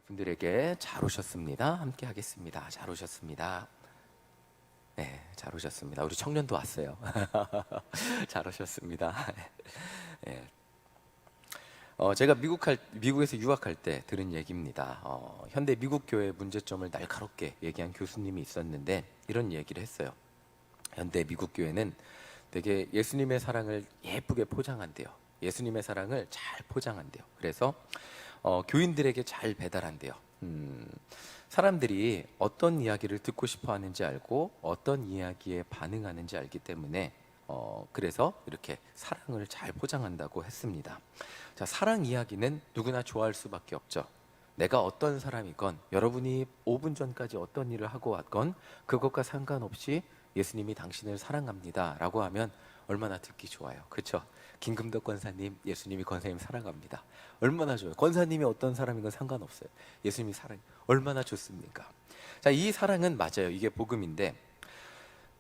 분들에게 잘 오셨습니다. 함께 하겠습니다. 잘 오셨습니다. 네, 잘 오셨습니다. 우리 청년도 왔어요. 잘 오셨습니다. 네. 제가 미국에서 유학할 때 들은 얘기입니다. 현대 미국 교회의 문제점을 날카롭게 얘기한 교수님이 있었는데 이런 얘기를 했어요. 현대 미국 교회는 되게 예수님의 사랑을 예쁘게 포장한대요. 예수님의 사랑을 잘 포장한대요. 그래서 교인들에게 잘 배달한대요. 사람들이 어떤 이야기를 듣고 싶어 하는지 알고 어떤 이야기에 반응하는지 알기 때문에 그래서 이렇게 사랑을 잘 포장한다고 했습니다. 자, 사랑 이야기는 누구나 좋아할 수밖에 없죠. 내가 어떤 사람이건 여러분이 5분 전까지 어떤 일을 하고 왔건 그것과 상관없이 예수님이 당신을 사랑합니다 라고 하면 얼마나 듣기 좋아요. 그렇죠? 김금덕 권사님, 예수님이 권사님 사랑합니다. 얼마나 좋아요. 권사님이 어떤 사람이건 상관없어요. 예수님이 사랑, 얼마나 좋습니까? 자, 이 사랑은 맞아요. 이게 복음인데,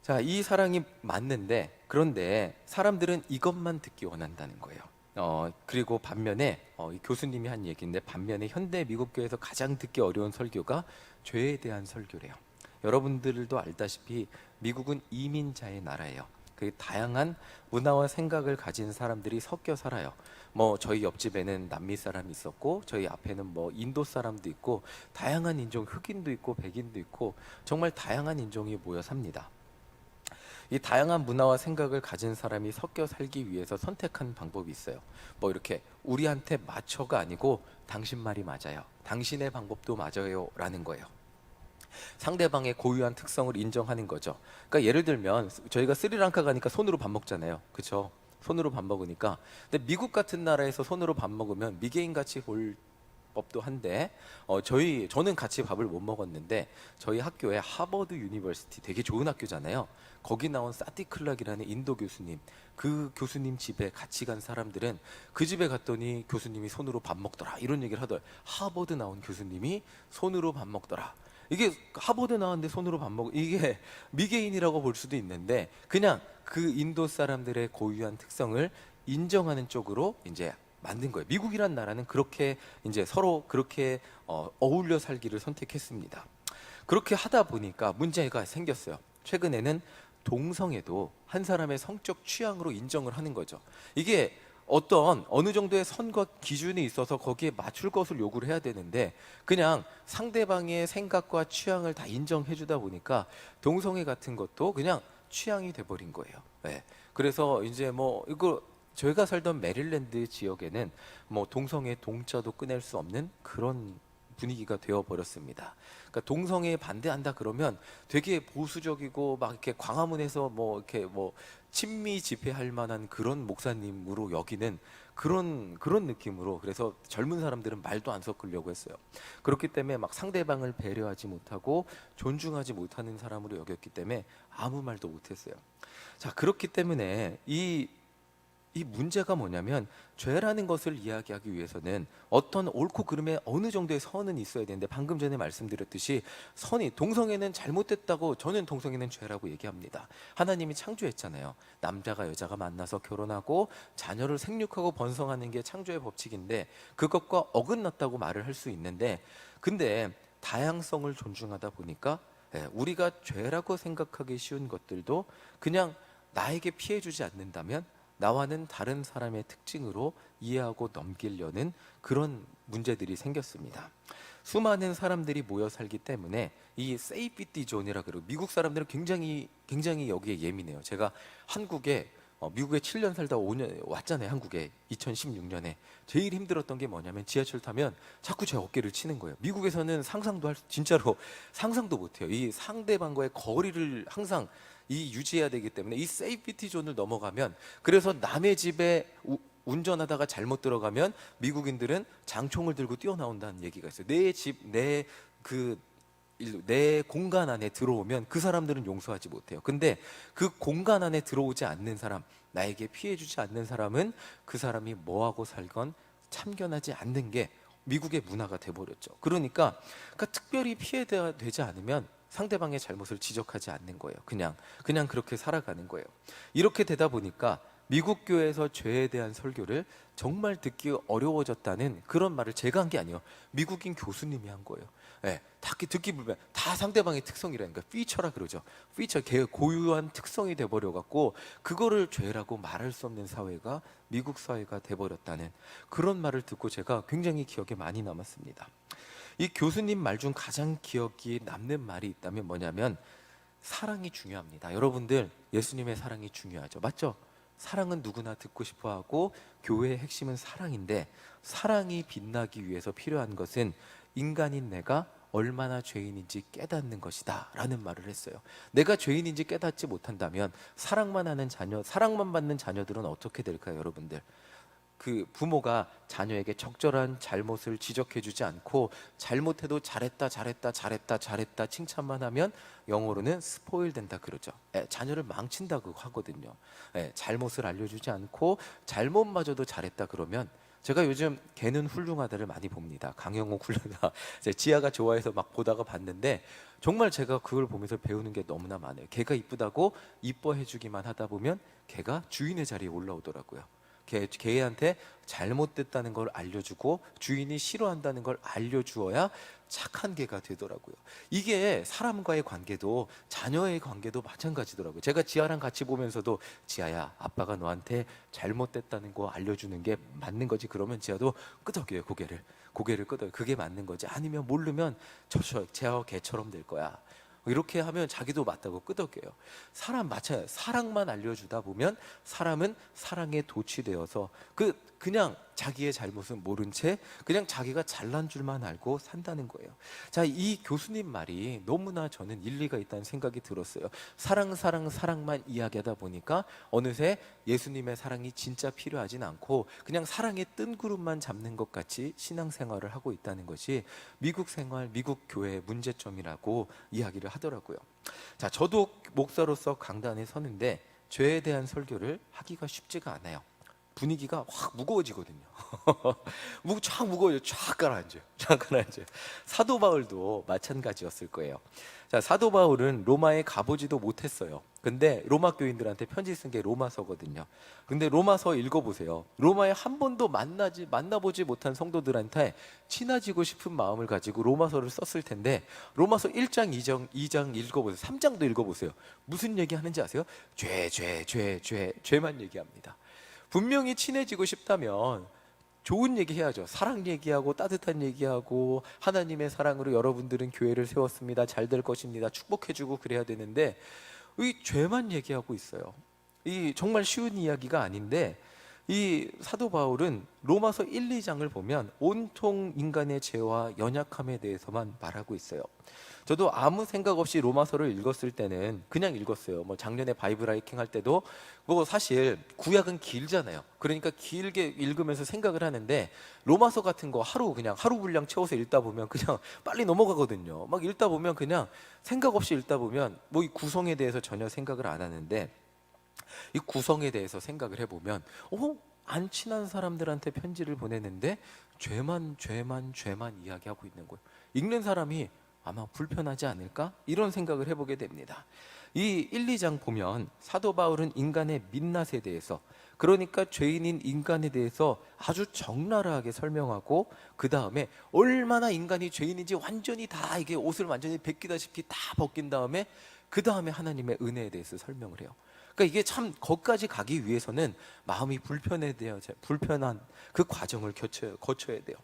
자, 이 사랑이 맞는데, 그런데 사람들은 이것만 듣기 원한다는 거예요. 그리고 반면에 이 교수님이 한 얘기인데, 반면에 현대 미국 교회에서 가장 듣기 어려운 설교가 죄에 대한 설교래요. 여러분들도 알다시피 미국은 이민자의 나라예요. 그 다양한 문화와 생각을 가진 사람들이 섞여 살아요. 뭐 저희 옆집에는 남미 사람이 있었고 저희 앞에는 뭐 인도 사람도 있고 다양한 인종, 흑인도 있고 백인도 있고 정말 다양한 인종이 모여 삽니다. 이 다양한 문화와 생각을 가진 사람이 섞여 살기 위해서 선택한 방법이 있어요. 뭐 이렇게 우리한테 맞춰가 아니고 당신 말이 맞아요. 당신의 방법도 맞아요 라는 거예요. 상대방의 고유한 특성을 인정하는 거죠. 그러니까 예를 들면 저희가 스리랑카 가니까 손으로 밥 먹잖아요. 그렇죠? 손으로 밥 먹으니까. 근데 미국 같은 나라에서 손으로 밥 먹으면 미개인 같이 볼 법도 한데 저는 같이 밥을 못 먹었는데 저희 학교에 하버드 유니버시티 되게 좋은 학교잖아요. 거기 나온 사티 클락이라는 인도 교수님, 그 교수님 집에 같이 간 사람들은 그 집에 갔더니 교수님이 손으로 밥 먹더라 이런 얘기를 하더라고요. 하버드 나온 교수님이 손으로 밥 먹더라. 이게 하버드 나왔는데 손으로 밥 먹어, 이게 미개인이라고 볼 수도 있는데 그냥 그 인도 사람들의 고유한 특성을 인정하는 쪽으로 이제 만든 거예요. 미국이란 나라는 그렇게 이제 서로 그렇게 어울려 살기를 선택했습니다. 그렇게 하다 보니까 문제가 생겼어요. 최근에는 동성애도 한 사람의 성적 취향으로 인정을 하는 거죠. 이게 어느 정도의 선과 기준이 있어서 거기에 맞출 것을 요구를 해야 되는데 그냥 상대방의 생각과 취향을 다 인정해 주다 보니까 동성애 같은 것도 그냥 취향이 돼버린 거예요. 네. 그래서 이제 뭐 이거 저희가 살던 메릴랜드 지역에는 뭐 동성애 동자도 꺼낼 수 없는 그런 분위기가 되어 버렸습니다. 그러니까 동성애에 반대한다 그러면 되게 보수적이고 막 이렇게 광화문에서 뭐 이렇게 뭐 친미 집회할 만한 그런 목사님으로 여기는 그런 느낌으로, 그래서 젊은 사람들은 말도 안 섞으려고 했어요. 그렇기 때문에 막 상대방을 배려하지 못하고 존중하지 못하는 사람으로 여겼기 때문에 아무 말도 못했어요. 자, 그렇기 때문에 이 문제가 뭐냐면 죄라는 것을 이야기하기 위해서는 어떤 옳고 그름에 어느 정도의 선은 있어야 되는데 방금 전에 말씀드렸듯이 동성애는 잘못됐다고, 저는 동성애는 죄라고 얘기합니다. 하나님이 창조했잖아요. 남자가 여자가 만나서 결혼하고 자녀를 생육하고 번성하는 게 창조의 법칙인데 그것과 어긋났다고 말을 할 수 있는데, 근데 다양성을 존중하다 보니까 우리가 죄라고 생각하기 쉬운 것들도 그냥 나에게 피해 주지 않는다면 나와는 다른 사람의 특징으로 이해하고 넘기려는 그런 문제들이 생겼습니다. 수많은 사람들이 모여 살기 때문에 이 세이프티 존이라 그러고, 미국 사람들은 굉장히 여기에 예민해요. 제가 미국에 7년 살다 5년 왔잖아요. 한국에 2016년에 제일 힘들었던 게 뭐냐면 지하철 타면 자꾸 제 어깨를 치는 거예요. 미국에서는 진짜로 상상도 못해요. 이 상대방과의 거리를 항상 유지해야 되기 때문에 이 세이프티 존을 넘어가면, 그래서 남의 집에 운전하다가 잘못 들어가면 미국인들은 장총을 들고 뛰어나온다는 얘기가 있어요. 내 공간 안에 들어오면 그 사람들은 용서하지 못해요. 근데 그 공간 안에 들어오지 않는 사람, 나에게 피해 주지 않는 사람은 그 사람이 뭐하고 살건 참견하지 않는 게 미국의 문화가 돼버렸죠. 그러니까 특별히 피해되지 않으면 상대방의 잘못을 지적하지 않는 거예요. 그냥 그렇게 살아가는 거예요. 이렇게 되다 보니까 미국 교회에서 죄에 대한 설교를 정말 듣기 어려워졌다는 그런 말을 제가 한 게 아니에요. 미국인 교수님이 한 거예요. 예, 듣기 불편. 다 상대방의 특성이라니까. 피처라 그러죠. 피처, 고유한 특성이 돼버려 갖고 그거를 죄라고 말할 수 없는 사회가 미국 사회가 돼버렸다는 그런 말을 듣고 제가 굉장히 기억에 많이 남았습니다. 이 교수님 말 중 가장 기억이 남는 말이 있다면 뭐냐면 사랑이 중요합니다. 여러분들, 예수님의 사랑이 중요하죠. 맞죠? 사랑은 누구나 듣고 싶어하고 교회의 핵심은 사랑인데, 사랑이 빛나기 위해서 필요한 것은 인간인 내가 얼마나 죄인인지 깨닫는 것이다 라는 말을 했어요. 내가 죄인인지 깨닫지 못한다면 사랑만 하는 자녀, 사랑만 받는 자녀들은 어떻게 될까요, 여러분들? 그 부모가 자녀에게 적절한 잘못을 지적해주지 않고 잘못해도 잘했다 잘했다 잘했다 잘했다 칭찬만 하면 영어로는 스포일 된다 그러죠. 자녀를 망친다고 하거든요. 잘못을 알려주지 않고 잘못마저도 잘했다 그러면, 제가 요즘 걔는 훌륭하다를 많이 봅니다. 강영욱 훌륭하다. 지아가 좋아해서 막 보다가 봤는데 정말 제가 그걸 보면서 배우는 게 너무나 많아요. 걔가 이쁘다고 이뻐해주기만 하다 보면 걔가 주인의 자리에 올라오더라고요. 걔한테 잘못됐다는 걸 알려주고 주인이 싫어한다는 걸 알려주어야 착한 개가 되더라고요. 이게 사람과의 관계도, 자녀의 관계도 마찬가지더라고요. 제가 지아랑 같이 보면서도 지아야, 아빠가 너한테 잘못됐다는 거 알려주는 게 맞는 거지. 그러면 지아도 끄덕여요. 고개를 끄덕여요. 그게 맞는 거지. 아니면 모르면 저 개처럼 될 거야. 이렇게 하면 자기도 맞다고 끄덕여요. 사람 마찬가지예요. 사랑만 알려주다 보면 사람은 사랑에 도취되어서 그냥 자기의 잘못은 모른 채 그냥 자기가 잘난 줄만 알고 산다는 거예요. 자, 이 교수님 말이 너무나 저는 일리가 있다는 생각이 들었어요. 사랑만 이야기하다 보니까 어느새 예수님의 사랑이 진짜 필요하진 않고 그냥 사랑의 뜬구름만 잡는 것 같이 신앙생활을 하고 있다는 것이 미국 생활, 미국 교회의 문제점이라고 이야기를 하더라고요. 자, 저도 목사로서 강단에 서는데 죄에 대한 설교를 하기가 쉽지가 않아요. 분위기가 확 무거워지거든요. 쫙 무거워요. 쫙 가라앉아요. 사도 바울도 마찬가지였을 거예요. 자, 사도 바울은 로마에 가보지도 못했어요. 근데 로마 교인들한테 편지 쓴 게 로마서거든요. 근데 로마서 읽어보세요. 로마에 한 번도 만나보지 못한 성도들한테 친해지고 싶은 마음을 가지고 로마서를 썼을 텐데, 로마서 1장, 2장 읽어보세요. 3장도 읽어보세요. 무슨 얘기 하는지 아세요? 죄만 얘기합니다. 분명히 친해지고 싶다면 좋은 얘기 해야죠. 사랑 얘기하고 따뜻한 얘기하고 하나님의 사랑으로 여러분들은 교회를 세웠습니다. 잘 될 것입니다. 축복해주고 그래야 되는데 이 죄만 얘기하고 있어요. 이 정말 쉬운 이야기가 아닌데, 이 사도 바울은 로마서 1, 2장을 보면 온통 인간의 죄와 연약함에 대해서만 말하고 있어요. 저도 아무 생각 없이 로마서를 읽었을 때는 그냥 읽었어요. 뭐 작년에 바이블 하이킹 할 때도 뭐 사실 구약은 길잖아요. 그러니까 길게 읽으면서 생각을 하는데 로마서 같은 거 그냥 하루 분량 채워서 읽다 보면 그냥 빨리 넘어가거든요. 막 읽다 보면 그냥 생각 없이 읽다 보면 뭐 이 구성에 대해서 전혀 생각을 안 하는데, 이 구성에 대해서 생각을 해보면 안 친한 사람들한테 편지를 보내는데 죄만 이야기하고 있는 거예요. 읽는 사람이 아마 불편하지 않을까? 이런 생각을 해보게 됩니다. 이 1, 2장 보면 사도 바울은 인간의 민낯에 대해서, 그러니까 죄인인 인간에 대해서 아주 적나라하게 설명하고, 그 다음에 얼마나 인간이 죄인인지 완전히 다 이게 옷을 완전히 벗기다시피 다 벗긴 다음에 그 다음에 하나님의 은혜에 대해서 설명을 해요. 그러니까 이게 참 거기까지 가기 위해서는 마음이 불편한 그 과정을 거쳐야 돼요.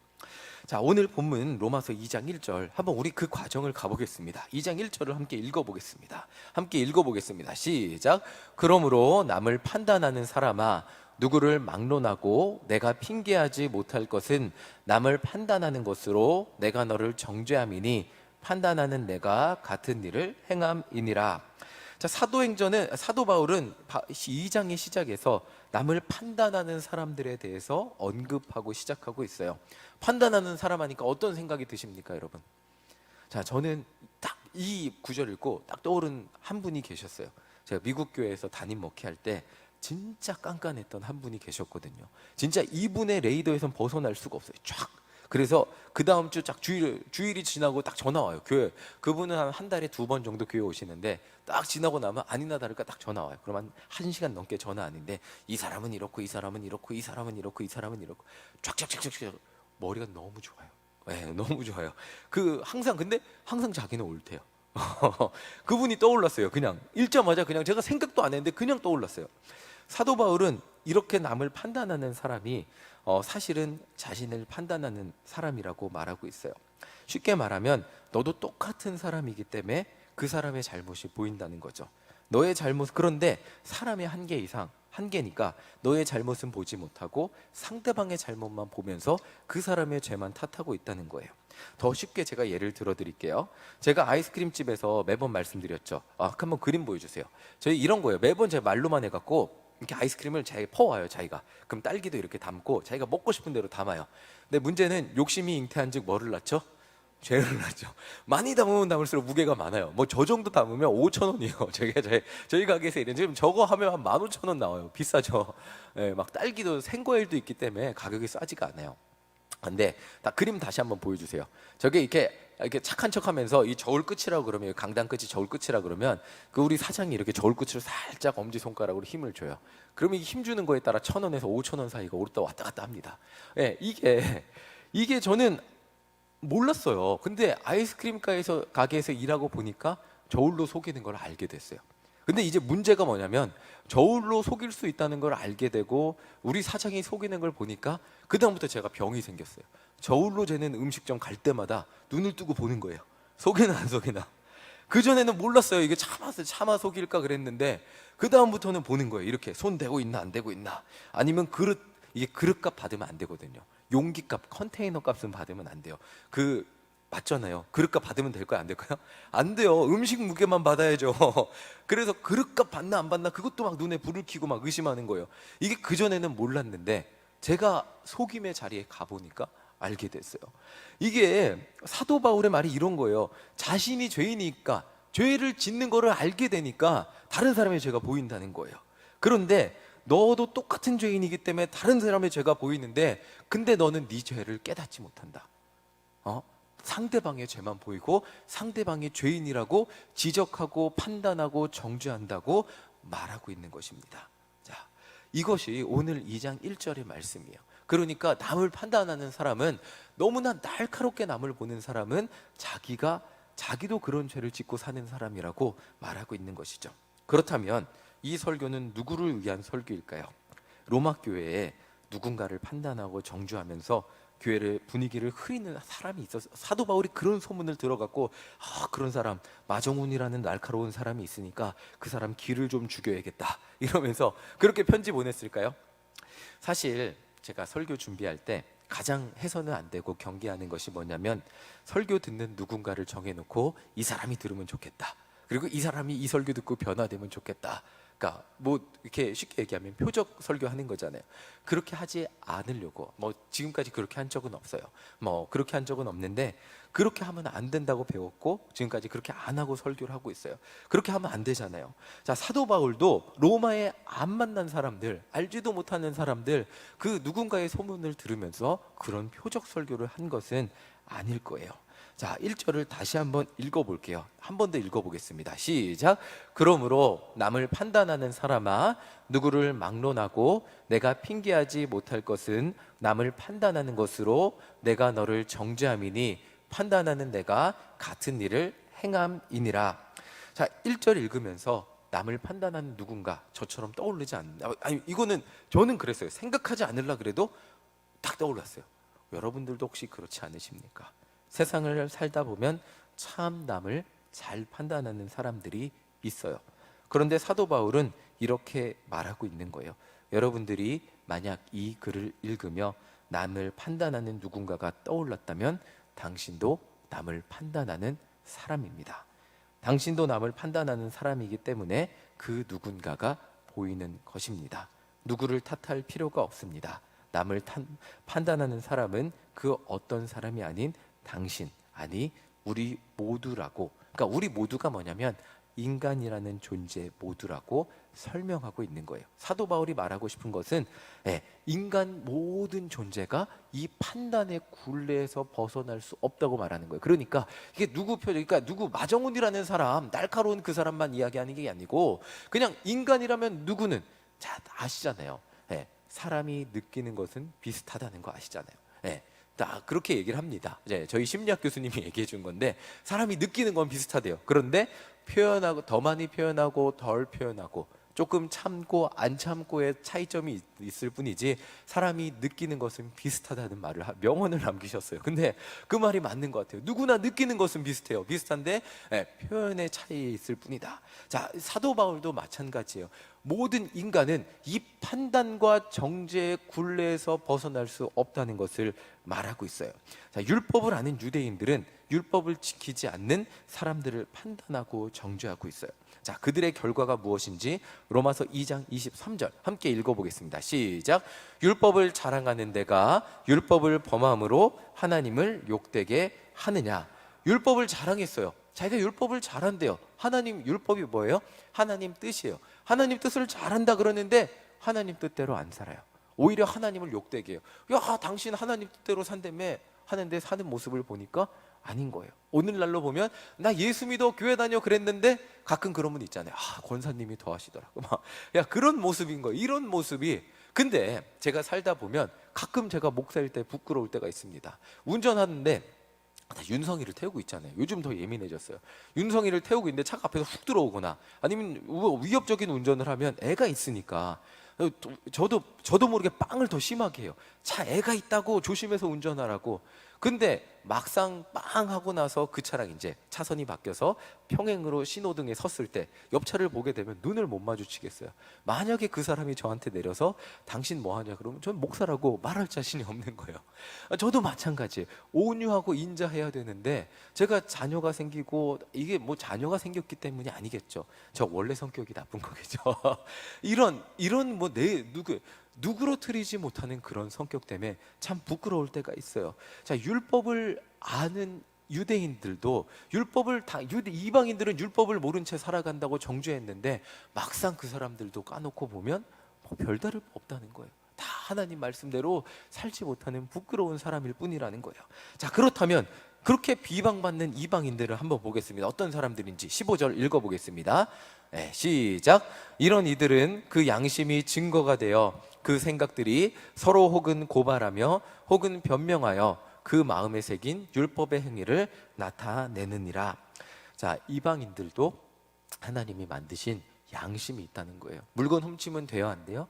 자, 오늘 본문 로마서 2장 1절 한번 우리 그 과정을 가보겠습니다. 2장 1절을 함께 읽어보겠습니다. 시작. 그러므로 남을 판단하는 사람아, 누구를 막론하고 내가 핑계하지 못할 것은 남을 판단하는 것으로 내가 너를 정죄함이니 판단하는 내가 같은 일을 행함이니라. 자, 사도 바울은 2장의 시작에서 남을 판단하는 사람들에 대해서 언급하고 시작하고 있어요. 판단하는 사람 하니까 어떤 생각이 드십니까, 여러분? 자, 저는 딱 이 구절 읽고 딱 떠오른 한 분이 계셨어요. 제가 미국 교회에서 담임 목회할 때 진짜 깐깐했던 한 분이 계셨거든요. 진짜 이분의 레이더에선 벗어날 수가 없어요. 쫙. 그래서 그 다음 주 딱 주일이 지나고 딱 전화 와요. 교회 그분은 한 달에 2번 정도 교회 오시는데 딱 지나고 나면 아니나 다를까 딱 전화 와요. 그러면 한 시간 넘게 전화 하는데 이 사람은 이렇고 이 사람은 이렇고 이 사람은 이렇고 이 사람은 이렇고 쫙쫙쫙쫙 머리가 너무 좋아요. 네, 너무 좋아요. 근데 항상 자기는 옳대요. 그분이 떠올랐어요. 그냥 읽자마자 그냥 제가 생각도 안 했는데 그냥 떠올랐어요. 사도 바울은 이렇게 남을 판단하는 사람이 사실은 자신을 판단하는 사람이라고 말하고 있어요. 쉽게 말하면 너도 똑같은 사람이기 때문에 그 사람의 잘못이 보인다는 거죠. 너의 잘못, 그런데 사람의 한계니까 너의 잘못은 보지 못하고 상대방의 잘못만 보면서 그 사람의 죄만 탓하고 있다는 거예요. 더 쉽게 제가 예를 들어 드릴게요. 제가 아이스크림 집에서 매번 말씀드렸죠. 한번 그림 보여주세요. 저희 이런 거예요. 매번 제가 말로만 해갖고 이렇게 아이스크림을 자기가 퍼와요. 자기가 그럼 딸기도 이렇게 담고 자기가 먹고 싶은 대로 담아요. 근데 문제는 욕심이 잉태한즉 뭐를 낳죠? 죄를 낳죠. 많이 담으면 담을수록 무게가 많아요. 뭐 저 정도 담으면 5천 원이에요. 저희 가게에서 이런 지금 저거 하면 한 15,000원 나와요. 비싸죠. 예, 막 딸기도 생과일도 있기 때문에 가격이 싸지가 않아요. 근데 딱 그림 다시 한번 보여주세요. 저게 이렇게 착한 척하면서 이 저울 끝이라고 그러면 강당 끝이 저울 끝이라 그러면 그 우리 사장이 이렇게 저울 끝을 살짝 엄지 손가락으로 힘을 줘요. 그러면 이 힘 주는 거에 따라 1,000원에서 5,000원 사이가 오르다 왔다 갔다 합니다. 예, 이게 저는 몰랐어요. 근데 아이스크림 가게에서 일하고 보니까 저울로 속이는 걸 알게 됐어요. 근데 이제 문제가 뭐냐면 저울로 속일 수 있다는 걸 알게 되고 우리 사장이 속이는 걸 보니까 그다음부터 제가 병이 생겼어요. 저울로 재는 음식점 갈 때마다 눈을 뜨고 보는 거예요. 속이나 안 속이나. 그전에는 몰랐어요. 이게 차마 속일까 그랬는데 그다음부터는 보는 거예요. 이렇게 손 대고 있나 안 대고 있나. 아니면 이게 그릇값 받으면 안 되거든요. 용기값, 컨테이너 값은 받으면 안 돼요. 맞잖아요. 그릇값 받으면 될까요? 안 될까요? 안 돼요. 음식 무게만 받아야죠. 그래서 그릇값 받나 안 받나 그것도 막 눈에 불을 켜고 막 의심하는 거예요. 이게 그전에는 몰랐는데 제가 속임의 자리에 가보니까 알게 됐어요. 이게 사도 바울의 말이 이런 거예요. 자신이 죄인이니까 죄를 짓는 거를 알게 되니까 다른 사람의 죄가 보인다는 거예요. 그런데 너도 똑같은 죄인이기 때문에 다른 사람의 죄가 보이는데 근데 너는 네 죄를 깨닫지 못한다. 상대방의 죄만 보이고 상대방이 죄인이라고 지적하고 판단하고 정죄한다고 말하고 있는 것입니다. 자, 이것이 오늘 2장 1절의 말씀이에요. 그러니까 남을 판단하는 사람은 너무나 날카롭게 남을 보는 사람은 자기도 그런 죄를 짓고 사는 사람이라고 말하고 있는 것이죠. 그렇다면 이 설교는 누구를 위한 설교일까요? 로마 교회에 누군가를 판단하고 정죄하면서 교회의 분위기를 흐리는 사람이 있어서 사도 바울이 그런 소문을 들어갖고 그런 사람 마정훈이라는 날카로운 사람이 있으니까 그 사람 기를 좀 죽여야겠다 이러면서 그렇게 편지 보냈을까요? 사실 제가 설교 준비할 때 가장 해서는 안 되고 경계하는 것이 뭐냐면 설교 듣는 누군가를 정해놓고 이 사람이 들으면 좋겠다. 그리고 이 사람이 이 설교 듣고 변화되면 좋겠다. 그러니까 뭐 이렇게 쉽게 얘기하면 표적 설교하는 거잖아요. 그렇게 하지 않으려고 지금까지 그렇게 한 적은 없어요. 그렇게 한 적은 없는데 그렇게 하면 안 된다고 배웠고 지금까지 그렇게 안 하고 설교를 하고 있어요. 그렇게 하면 안 되잖아요. 자, 사도 바울도 로마에 안 만난 사람들, 알지도 못하는 사람들 그 누군가의 소문을 들으면서 그런 표적 설교를 한 것은 아닐 거예요. 자, 1절을 다시 한번 읽어볼게요. 한 번 더 읽어보겠습니다. 시작. 그러므로 남을 판단하는 사람아, 누구를 막론하고 내가 핑계하지 못할 것은 남을 판단하는 것으로 내가 너를 정죄함이니 판단하는 내가 같은 일을 행함이니라. 자, 1절 읽으면서 남을 판단하는 누군가 저처럼 떠오르지 않는다. 이거는 저는 그랬어요. 생각하지 않으려 그래도 딱 떠올랐어요. 여러분들도 혹시 그렇지 않으십니까? 세상을 살다 보면 참 남을 잘 판단하는 사람들이 있어요. 그런데 사도 바울은 이렇게 말하고 있는 거예요. 여러분들이 만약 이 글을 읽으며 남을 판단하는 누군가가 떠올랐다면 당신도 남을 판단하는 사람입니다. 당신도 남을 판단하는 사람이기 때문에 그 누군가가 보이는 것입니다. 누구를 탓할 필요가 없습니다. 남을 판단하는 사람은 그 어떤 사람이 아닌 당신, 아니 우리 모두라고, 그러니까 우리 모두가 뭐냐면 인간이라는 존재 모두라고 설명하고 있는 거예요. 사도 바울이 말하고 싶은 것은 인간 모든 존재가 이 판단의 굴레에서 벗어날 수 없다고 말하는 거예요. 그러니까 이게 그러니까 누구 마정훈이라는 사람, 날카로운 그 사람만 이야기하는 게 아니고 그냥 인간이라면 누구는 자 아시잖아요. 사람이 느끼는 것은 비슷하다는 거 아시잖아요. 딱 그렇게 얘기를 합니다. 저희 심리학 교수님이 얘기해 준 건데 사람이 느끼는 건 비슷하대요. 그런데 표현하고 더 많이 표현하고 덜 표현하고 조금 참고 안 참고의 차이점이 있을 뿐이지 사람이 느끼는 것은 비슷하다는 명언을 남기셨어요. 근데 그 말이 맞는 것 같아요. 누구나 느끼는 것은 비슷해요. 비슷한데 표현의 차이에 있을 뿐이다. 자, 사도 바울도 마찬가지예요. 모든 인간은 이 판단과 정죄의 굴레에서 벗어날 수 없다는 것을 말하고 있어요. 자, 율법을 아는 유대인들은 율법을 지키지 않는 사람들을 판단하고 정죄하고 있어요. 자, 그들의 결과가 무엇인지 로마서 2장 23절 함께 읽어보겠습니다. 시작. 율법을 자랑하는 데가 율법을 범함으로 하나님을 욕되게 하느냐. 율법을 자랑했어요. 자기가 율법을 잘한대요. 하나님 율법이 뭐예요? 하나님 뜻이에요. 하나님 뜻을 잘한다 그러는데 하나님 뜻대로 안 살아요. 오히려 하나님을 욕되게 해요. 야, 당신 하나님 뜻대로 산다며 하는데 사는 모습을 보니까 아닌 거예요. 오늘날로 보면 나 예수 믿어 교회 다녀 그랬는데 가끔 그런 분 있잖아요. 권사님이 더 하시더라고. 야, 그런 모습인 거예요. 이런 모습이. 근데 제가 살다 보면 가끔 제가 목사일 때 부끄러울 때가 있습니다. 운전하는데 윤성이를 태우고 있잖아요. 요즘 더 예민해졌어요. 윤성이를 태우고 있는데 차가 앞에서 훅 들어오거나 아니면 위협적인 운전을 하면 애가 있으니까 저도 모르게 빵을 더 심하게 해요. 차 애가 있다고 조심해서 운전하라고. 근데 막상 빵 하고 나서 그 차랑 이제 차선이 바뀌어서 평행으로 신호등에 섰을 때 옆차를 보게 되면 눈을 못 마주치겠어요. 만약에 그 사람이 저한테 내려서 당신 뭐 하냐 그러면 전 목사라고 말할 자신이 없는 거예요. 저도 마찬가지예요. 온유하고 인자해야 되는데 제가 자녀가 생기고 이게 뭐 자녀가 생겼기 때문이 아니겠죠. 저 원래 성격이 나쁜 거겠죠. 이런 뭐 누그러뜨리지 못하는 그런 성격 때문에 참 부끄러울 때가 있어요. 자, 율법을 아는 유대인들도 이방인들은 율법을 모른 채 살아간다고 정죄했는데 막상 그 사람들도 까놓고 보면 뭐 별다를 없다는 거예요. 다 하나님 말씀대로 살지 못하는 부끄러운 사람일 뿐이라는 거예요. 자, 그렇다면 그렇게 비방받는 이방인들을 한번 보겠습니다. 어떤 사람들인지 15절 읽어보겠습니다. 시작. 이런 이들은 그 양심이 증거가 되어 그 생각들이 서로 혹은 고발하며 혹은 변명하여 그 마음에 새긴 율법의 행위를 나타내느니라. 자, 이방인들도 하나님이 만드신 양심이 있다는 거예요. 물건 훔치면 돼요, 안 돼요?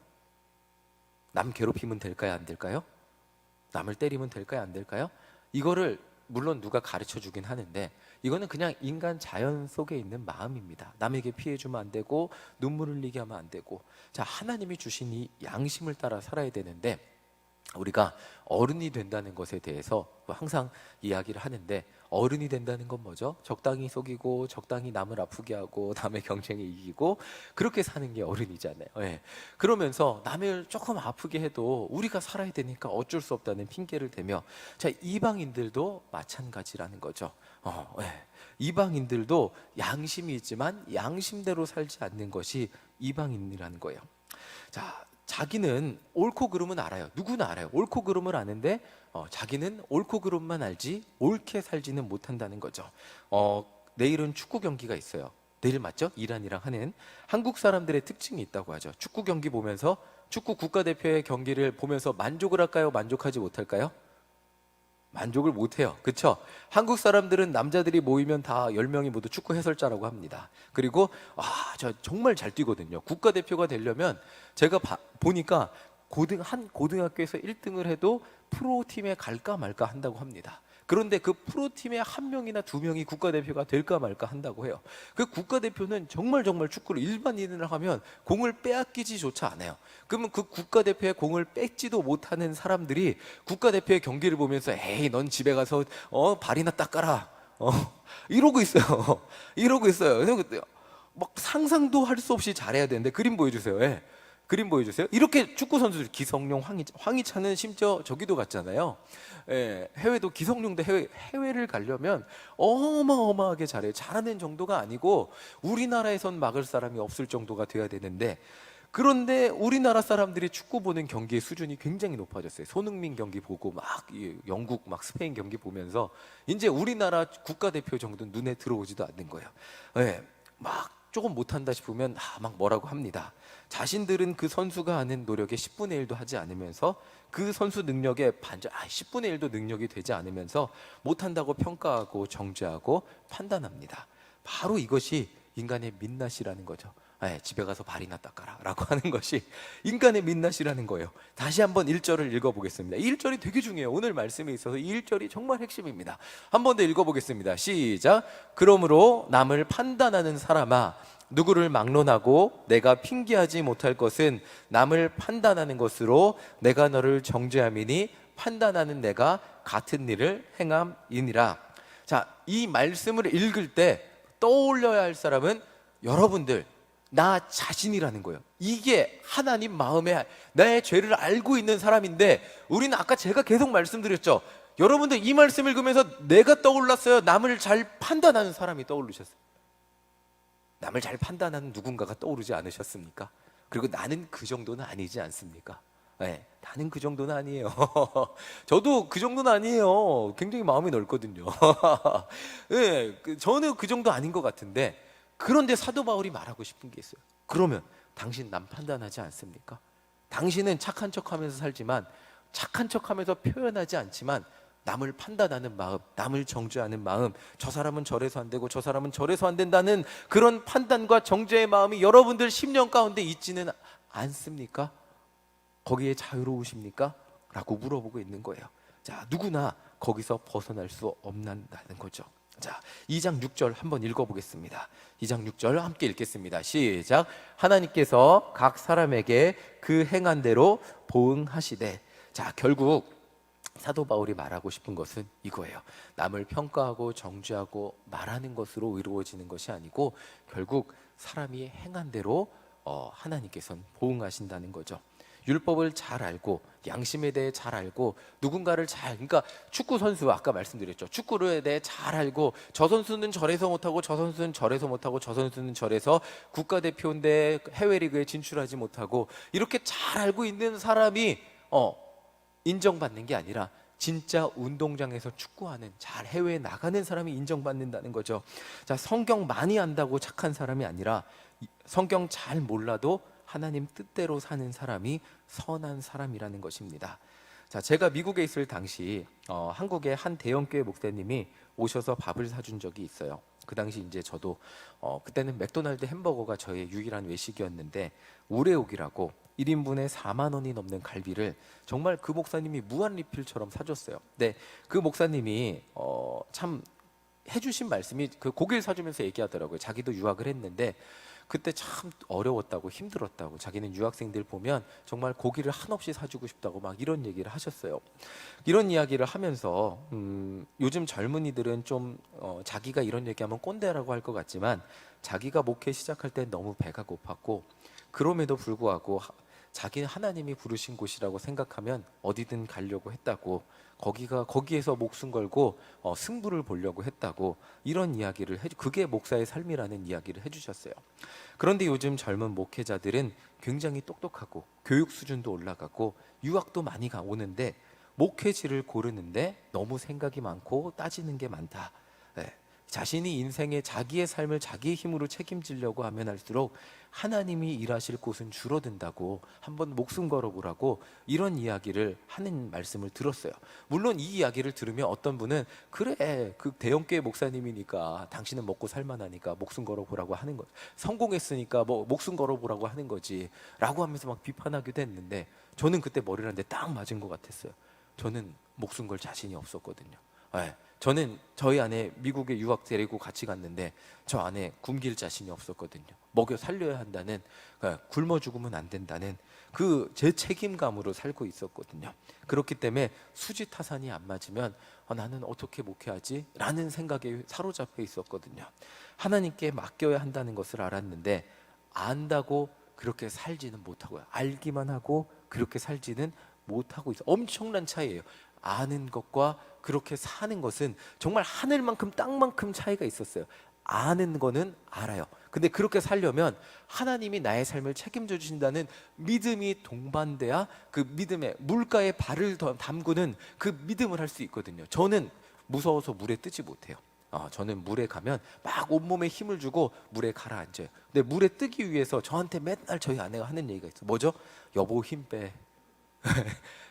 남 괴롭히면 될까요, 안 될까요? 남을 때리면 될까요, 안 될까요? 이거를 물론 누가 가르쳐 주긴 하는데 이거는 그냥 인간 자연 속에 있는 마음입니다. 남에게 피해 주면 안 되고 눈물 흘리게 하면 안 되고. 자, 하나님이 주신 이 양심을 따라 살아야 되는데 우리가 어른이 된다는 것에 대해서 항상 이야기를 하는데 어른이 된다는 건 뭐죠? 적당히 속이고 적당히 남을 아프게 하고 남의 경쟁에 이기고 그렇게 사는 게 어른이잖아요. 그러면서 남을 조금 아프게 해도 우리가 살아야 되니까 어쩔 수 없다는 핑계를 대며 자, 이방인들도 마찬가지라는 거죠. 이방인들도 양심이 있지만 양심대로 살지 않는 것이 이방인이라는 거예요. 자, 자기는 옳고 그름은 알아요. 누구나 알아요. 옳고 그름을 아는데 자기는 옳고 그름만 알지 옳게 살지는 못한다는 거죠. 내일은 축구 경기가 있어요. 내일 맞죠? 이란이랑 하는. 한국 사람들의 특징이 있다고 하죠. 축구 경기 보면서 축구 국가대표의 경기를 보면서 만족을 할까요? 만족하지 못할까요? 만족을 못해요. 그렇죠? 한국 사람들은 남자들이 모이면 다 10명이 모두 축구 해설자라고 합니다. 그리고 저 정말 잘 뛰거든요. 국가대표가 되려면 제가 보니까 한 고등학교에서 1등을 해도 프로팀에 갈까 말까 한다고 합니다. 그런데 그 프로팀에 한 명이나 두 명이 국가대표가 될까 말까 한다고 해요. 그 국가대표는 정말 축구를 일반인을 하면 공을 빼앗기지조차 않아요. 그러면 그 국가대표의 공을 뺏지도 못하는 사람들이 국가대표의 경기를 보면서 에이 넌 집에 가서 발이나 닦아라 이러고 있어요. 이러고 있어요. 막 상상도 할 수 없이 잘해야 되는데 그림 보여주세요. 그림 보여주세요. 이렇게 축구 선수들 기성용, 황희찬은 심지어 저기도 갔잖아요. 예, 해외도 기성용도 해외를 가려면 어마어마하게 잘해요. 잘하는 정도가 아니고 우리나라에선 막을 사람이 없을 정도가 돼야 되는데, 그런데 우리나라 사람들이 축구 보는 경기의 수준이 굉장히 높아졌어요. 손흥민 경기 보고 막 영국 막 스페인 경기 보면서 이제 우리나라 국가대표 정도는 눈에 들어오지도 않는 거예요. 예, 막 조금 못한다 싶으면 막 뭐라고 합니다. 자신들은 그 선수가 하는 노력의 10분의 1도 하지 않으면서 그 선수 능력의 10분의 1도 능력이 되지 않으면서 못한다고 평가하고 정죄하고 판단합니다. 바로 이것이 인간의 민낯이라는 거죠. 집에 가서 발이나 닦아라 라고 하는 것이 인간의 민낯이라는 거예요. 다시 한번 1절을 읽어보겠습니다. 1절이 되게 중요해요. 오늘 말씀에 있어서 1절이 정말 핵심입니다. 한 번 더 읽어보겠습니다. 시작. 그러므로 남을 판단하는 사람아, 누구를 막론하고 내가 핑계하지 못할 것은 남을 판단하는 것으로 내가 너를 정죄함이니 판단하는 내가 같은 일을 행함이니라. 자, 이 말씀을 읽을 때 떠올려야 할 사람은 여러분들, 나 자신이라는 거예요. 이게 하나님 마음에 내 죄를 알고 있는 사람인데, 우리는 아까 제가 계속 말씀드렸죠. 여러분들 이 말씀 읽으면서 내가 떠올랐어요? 남을 잘 판단하는 사람이 떠오르셨어요? 남을 잘 판단하는 누군가가 떠오르지 않으셨습니까? 그리고 나는 그 정도는 아니지 않습니까? 네, 나는 그 정도는 아니에요. 저도 그 정도는 아니에요. 굉장히 마음이 넓거든요. 네, 저는 그 정도 아닌 것 같은데, 그런데 사도 바울이 말하고 싶은 게 있어요. 그러면 당신 남 판단하지 않습니까? 당신은 착한 척하면서 살지만, 착한 척하면서 표현하지 않지만 남을 판단하는 마음, 남을 정죄하는 마음, 저 사람은 저래서 안 되고 저 사람은 저래서 안 된다는 그런 판단과 정죄의 마음이 여러분들 심령 가운데 있지는 않습니까? 거기에 자유로우십니까? 라고 물어보고 있는 거예요. 자, 누구나 거기서 벗어날 수 없다는 거죠. 자, 2장 6절 한번 읽어보겠습니다. 2장 6절 함께 읽겠습니다. 시작. 하나님께서 각 사람에게 그 행한 대로 보응하시되. 자, 결국 사도 바울이 말하고 싶은 것은 이거예요. 남을 평가하고 정죄하고 말하는 것으로 이루어지는 것이 아니고 결국 사람이 행한 대로 하나님께서는 보응하신다는 거죠. 율법을 잘 알고 양심에 대해 잘 알고 누군가를 그러니까 축구 선수 아까 말씀드렸죠. 축구에 대해 잘 알고 저 선수는 저래서 못하고 저 선수는 저래서 못하고 저 선수는 저래서 국가대표인데 해외 리그에 진출하지 못하고 이렇게 잘 알고 있는 사람이 인정받는 게 아니라 진짜 운동장에서 축구하는 잘 해외에 나가는 사람이 인정받는다는 거죠. 자, 성경 많이 안다고 착한 사람이 아니라 성경 잘 몰라도 하나님 뜻대로 사는 사람이 선한 사람이라는 것입니다. 자, 제가 미국에 있을 당시 한국의 한 대형교회 목사님이 오셔서 밥을 사준 적이 있어요. 그 당시 이제 저도 그때는 맥도날드 햄버거가 저의 유일한 외식이었는데 우레옥이라고 1인분에 4만 원이 넘는 갈비를 정말 그 목사님이 무한 리필처럼 사줬어요. 근데 그 목사님이 참 해주신 말씀이 그 고기를 사주면서 얘기하더라고요. 자기도 유학을 했는데 그때 참 어려웠다고 힘들었다고 자기는 유학생들 보면 정말 고기를 한없이 사주고 싶다고 막 이런 얘기를 하셨어요. 이런 이야기를 하면서 요즘 젊은이들은 좀 자기가 이런 얘기하면 꼰대라고 할 것 같지만 자기가 목회 시작할 때 너무 배가 고팠고 그럼에도 불구하고 자기는 하나님이 부르신 곳이라고 생각하면 어디든 가려고 했다고 거기에서 목숨 걸고 승부를 보려고 했다고 이런 이야기를 그게 목사의 삶이라는 이야기를 해주셨어요. 그런데 요즘 젊은 목회자들은 굉장히 똑똑하고 교육 수준도 올라가고 유학도 많이 오는데 목회지를 고르는데 너무 생각이 많고 따지는 게 많다. 네. 자신이 인생의 자기의 삶을 자기의 힘으로 책임지려고 하면 할수록 하나님이 일하실 곳은 줄어든다고 한번 목숨 걸어보라고 이런 이야기를 하는 말씀을 들었어요. 물론 이 이야기를 들으면 어떤 분은 그래 그 대형교회 목사님이니까 당신은 먹고 살만하니까 목숨 걸어보라고 하는 거 성공했으니까 뭐 목숨 걸어보라고 하는 거지 라고 하면서 막 비판하기도 했는데 저는 그때 머리를 한 대 딱 맞은 것 같았어요. 저는 목숨 걸 자신이 없었거든요. 네. 저는 저희 아내 미국에 유학 데리고 같이 갔는데 저 아내 굶길 자신이 없었거든요. 먹여 살려야 한다는 굶어 죽으면 안 된다는 그 제 책임감으로 살고 있었거든요. 그렇기 때문에 수지타산이 안 맞으면 나는 어떻게 목회하지? 라는 생각에 사로잡혀 있었거든요. 하나님께 맡겨야 한다는 것을 알았는데 안다고 그렇게 살지는 못하고요. 알기만 하고 그렇게 살지는 못하고 있어. 엄청난 차이예요. 아는 것과 그렇게 사는 것은 정말 하늘만큼 땅만큼 차이가 있었어요. 아는 거는 알아요. 근데 그렇게 살려면 하나님이 나의 삶을 책임져 주신다는 믿음이 동반돼야 그 믿음에 물가에 발을 담그는 그 믿음을 할 수 있거든요. 저는 무서워서 물에 뜨지 못해요. 저는 물에 가면 막 온몸에 힘을 주고 물에 가라앉아요. 근데 물에 뜨기 위해서 저한테 맨날 저희 아내가 하는 얘기가 있어요. 뭐죠? 여보 힘 빼.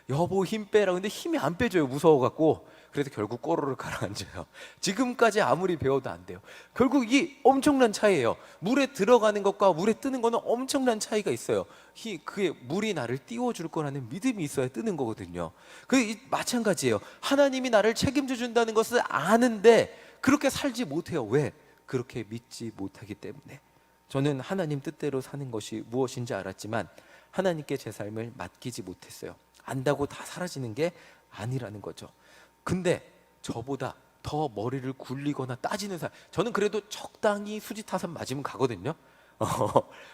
여보 힘 빼라. 근데 힘이 안 빼져요. 무서워갖고. 그래서 결국 꼬르르 가라앉아요. 지금까지 아무리 배워도 안 돼요. 결국 이 엄청난 차이예요. 물에 들어가는 것과 물에 뜨는 거는 엄청난 차이가 있어요. 그게 물이 나를 띄워줄 거라는 믿음이 있어야 뜨는 거거든요. 마찬가지예요. 하나님이 나를 책임져 준다는 것을 아는데 그렇게 살지 못해요. 왜? 그렇게 믿지 못하기 때문에. 저는 하나님 뜻대로 사는 것이 무엇인지 알았지만 하나님께 제 삶을 맡기지 못했어요. 안다고 다 사라지는 게 아니라는 거죠. 근데 저보다 더 머리를 굴리거나 따지는 사람, 저는 그래도 적당히 수지타산 맞으면 가거든요.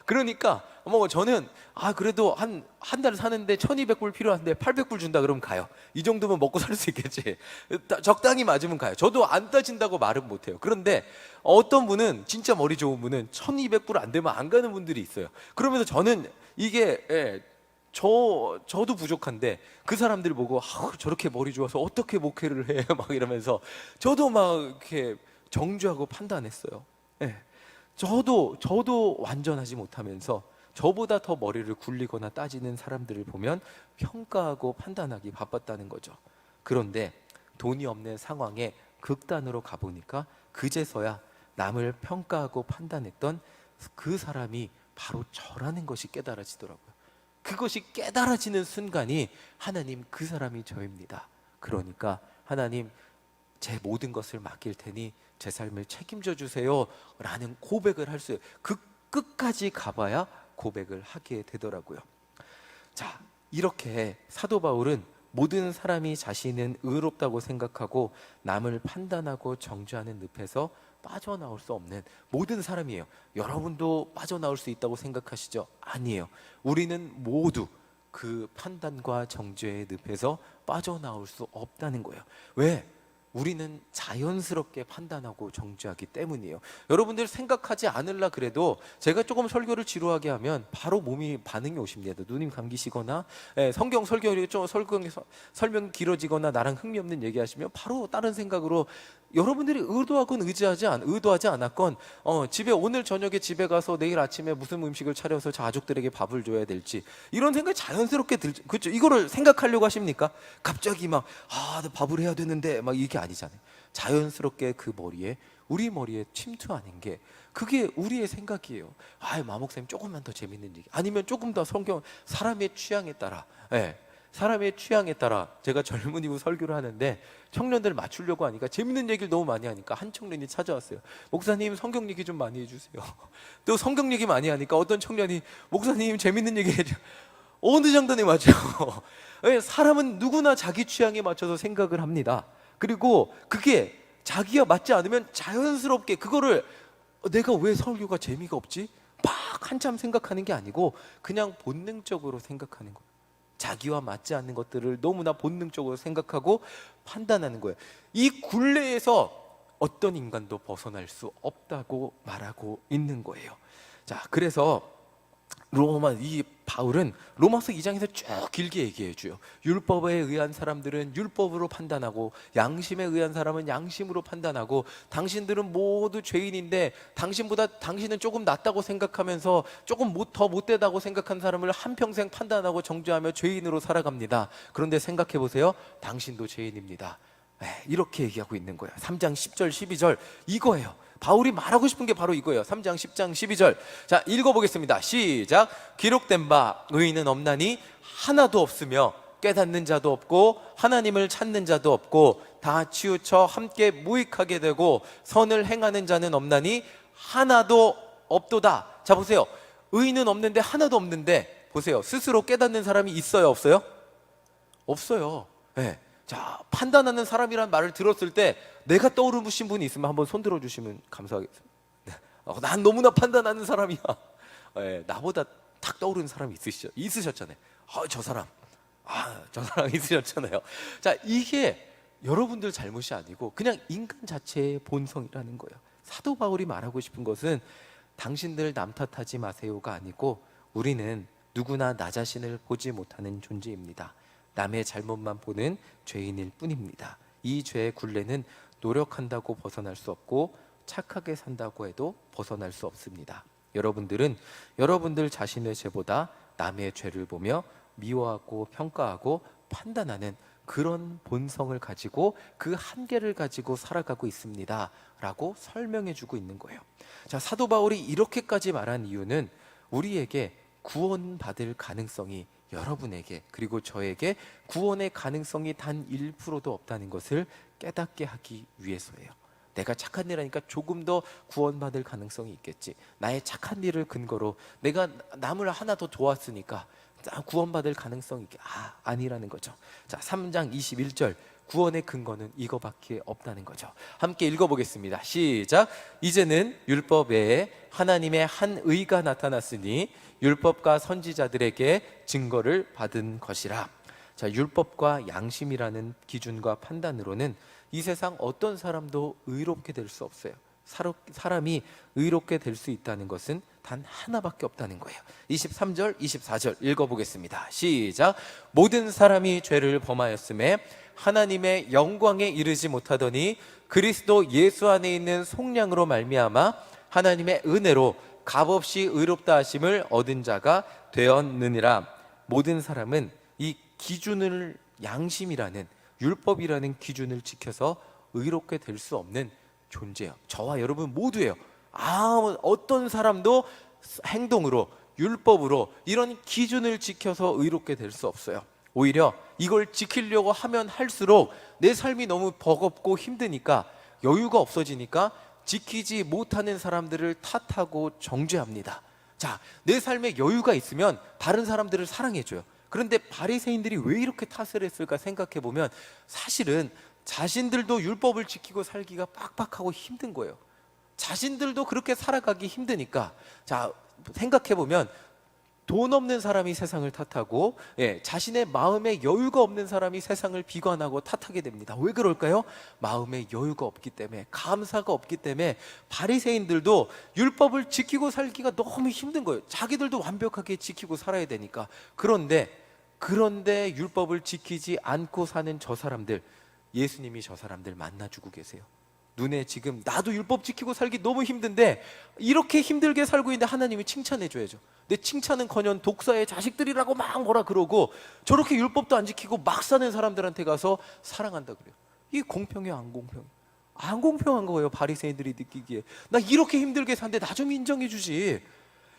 그러니까 뭐 저는 그래도 한 달 사는데 1200불 필요한데 800불 준다 그러면 가요. 이 정도면 먹고 살 수 있겠지. 적당히 맞으면 가요. 저도 안 따진다고 말은 못해요. 그런데 어떤 분은 진짜 머리 좋은 분은 1200불 안 되면 안 가는 분들이 있어요. 그러면서 저는 이게 저도 부족한데 그 사람들 보고 저렇게 머리 좋아서 어떻게 목회를 해 막 이러면서 저도 막 이렇게 정죄하고 판단했어요. 저도 완전하지 못하면서 저보다 더 머리를 굴리거나 따지는 사람들을 보면 평가하고 판단하기 바빴다는 거죠. 그런데 돈이 없는 상황에 극단으로 가보니까 그제서야 남을 평가하고 판단했던 그 사람이 바로 저라는 것이 깨달아지더라고요. 그것이 깨달아지는 순간이 하나님 그 사람이 저입니다. 그러니까 하나님 제 모든 것을 맡길 테니 제 삶을 책임져 주세요 라는 고백을 할 수 있어요. 그 끝까지 가봐야 고백을 하게 되더라고요. 자, 이렇게 사도 바울은 모든 사람이 자신은 의롭다고 생각하고 남을 판단하고 정죄하는 늪에서 빠져나올 수 없는 모든 사람이에요. 여러분도 빠져나올 수 있다고 생각하시죠? 아니에요. 우리는 모두 그 판단과 정죄의 늪에서 빠져나올 수 없다는 거예요. 왜? 우리는 자연스럽게 판단하고 정죄하기 때문이에요. 여러분들 생각하지 않으려 그래도 제가 조금 설교를 지루하게 하면 바로 몸이 반응이 오십니다. 누님 감기시거나 성경 설교를 좀 설명 길어지거나 나랑 흥미 없는 얘기하시면 바로 다른 생각으로 여러분들이 의도하지 않았건 집에 오늘 저녁에 집에 가서 내일 아침에 무슨 음식을 차려서 가족들에게 밥을 줘야 될지 이런 생각이 자연스럽게 들죠. 그렇죠? 이거를 생각하려고 하십니까? 갑자기 나 밥을 해야 되는데 막 이게 아니잖아요. 자연스럽게 우리 머리에 침투하는 게 그게 우리의 생각이에요. 마목사님 조금만 더 재밌는 얘기 아니면 조금 더 성경 사람의 취향에 따라 사람의 취향에 따라 제가 젊은이고 설교를 하는데 청년들 맞추려고 하니까 재밌는 얘기를 너무 많이 하니까 한 청년이 찾아왔어요. 목사님 성경 얘기 좀 많이 해주세요. 또 성경 얘기 많이 하니까 어떤 청년이 목사님 재밌는 얘기 해줘. 어느 장단에 맞죠? 사람은 누구나 자기 취향에 맞춰서 생각을 합니다. 그리고 그게 자기와 맞지 않으면 자연스럽게 그거를 내가 왜 설교가 재미가 없지? 막 한참 생각하는 게 아니고 그냥 본능적으로 생각하는 거예요. 자기와 맞지 않는 것들을 너무나 본능적으로 생각하고 판단하는 거예요. 이 굴레에서 어떤 인간도 벗어날 수 없다고 말하고 있는 거예요. 자, 그래서 이 바울은 로마서 2장에서 쭉 길게 얘기해 줘요. 율법에 의한 사람들은 율법으로 판단하고 양심에 의한 사람은 양심으로 판단하고 당신들은 모두 죄인인데 당신은 조금 낫다고 생각하면서 조금 더 못되다고 생각한 사람을 한평생 판단하고 정죄하며 죄인으로 살아갑니다. 그런데 생각해 보세요. 당신도 죄인입니다. 이렇게 얘기하고 있는 거예요. 3장 10절 12절 이거예요. 바울이 말하고 싶은 게 바로 이거예요. 3장 10장 12절 자 읽어보겠습니다. 시작. 기록된 바 의인은 없나니 하나도 없으며 깨닫는 자도 없고 하나님을 찾는 자도 없고 다 치우쳐 함께 무익하게 되고 선을 행하는 자는 없나니 하나도 없도다. 자 보세요. 의인은 없는데 하나도 없는데 보세요. 스스로 깨닫는 사람이 있어요 없어요? 없어요. 자, 판단하는 사람이란 말을 들었을 때 내가 떠오르신 분이 있으면 한번 손 들어주시면 감사하겠습니다. 난 너무나 판단하는 사람이야. 나보다 탁 떠오르는 사람이 있으셨잖아요. 저 사람 있으셨잖아요. 자, 이게 여러분들 잘못이 아니고 그냥 인간 자체의 본성이라는 거예요. 사도 바울이 말하고 싶은 것은 당신들 남 탓하지 마세요가 아니고 우리는 누구나 나 자신을 보지 못하는 존재입니다. 남의 잘못만 보는 죄인일 뿐입니다. 이 죄의 굴레는 노력한다고 벗어날 수 없고 착하게 산다고 해도 벗어날 수 없습니다. 여러분들은 여러분들 자신의 죄보다 남의 죄를 보며 미워하고 평가하고 판단하는 그런 본성을 가지고 그 한계를 가지고 살아가고 있습니다 라고 설명해 주고 있는 거예요. 자, 사도 바울이 이렇게까지 말한 이유는 우리에게 구원받을 가능성이, 여러분에게 그리고 저에게 구원의 가능성이 단 1%도 없다는 것을 깨닫게 하기 위해서예요. 내가 착한 일 하니까 조금 더 구원받을 가능성이 있겠지, 나의 착한 일을 근거로 내가 남을 하나 더 도왔으니까 구원받을 가능성이 아니라는 거죠. 자, 3장 21절, 구원의 근거는 이거밖에 없다는 거죠. 함께 읽어보겠습니다. 시작. 이제는 율법 외에 하나님의 한 의가 나타났으니 율법과 선지자들에게 증거를 받은 것이라. 자, 율법과 양심이라는 기준과 판단으로는 이 세상 어떤 사람도 의롭게 될 수 없어요. 사람이 의롭게 될 수 있다는 것은 단 하나밖에 없다는 거예요. 23절, 24절 읽어보겠습니다. 시작. 모든 사람이 죄를 범하였음에 하나님의 영광에 이르지 못하더니 그리스도 예수 안에 있는 속량으로 말미암아 하나님의 은혜로 값없이 의롭다 하심을 얻은 자가 되었느니라. 모든 사람은 이 기준을, 양심이라는 율법이라는 기준을 지켜서 의롭게 될 수 없는 존재예요. 저와 여러분 모두예요. 어떤 사람도 행동으로, 율법으로 이런 기준을 지켜서 의롭게 될 수 없어요. 오히려 이걸 지키려고 하면 할수록 내 삶이 너무 버겁고 힘드니까, 여유가 없어지니까 지키지 못하는 사람들을 탓하고 정죄합니다. 자, 내 삶에 여유가 있으면 다른 사람들을 사랑해줘요. 그런데 바리새인들이 왜 이렇게 탓을 했을까 생각해 보면 사실은 자신들도 율법을 지키고 살기가 빡빡하고 힘든 거예요. 자신들도 그렇게 살아가기 힘드니까. 자, 생각해 보면 돈 없는 사람이 세상을 탓하고, 자신의 마음에 여유가 없는 사람이 세상을 비관하고 탓하게 됩니다. 왜 그럴까요? 마음에 여유가 없기 때문에, 감사가 없기 때문에. 바리새인들도 율법을 지키고 살기가 너무 힘든 거예요. 자기들도 완벽하게 지키고 살아야 되니까. 그런데 율법을 지키지 않고 사는 저 사람들, 예수님이 저 사람들 만나주고 계세요. 눈에 지금 나도 율법 지키고 살기 너무 힘든데 이렇게 힘들게 살고 있는데 하나님이 칭찬해줘야죠. 내 칭찬은커녕 독사의 자식들이라고 막 뭐라 그러고, 저렇게 율법도 안 지키고 막 사는 사람들한테 가서 사랑한다 그래요. 이게 공평해요, 안 공평해요? 안 공평한 거예요. 바리새인들이 느끼기에 나 이렇게 힘들게 사는데 나 좀 인정해 주지.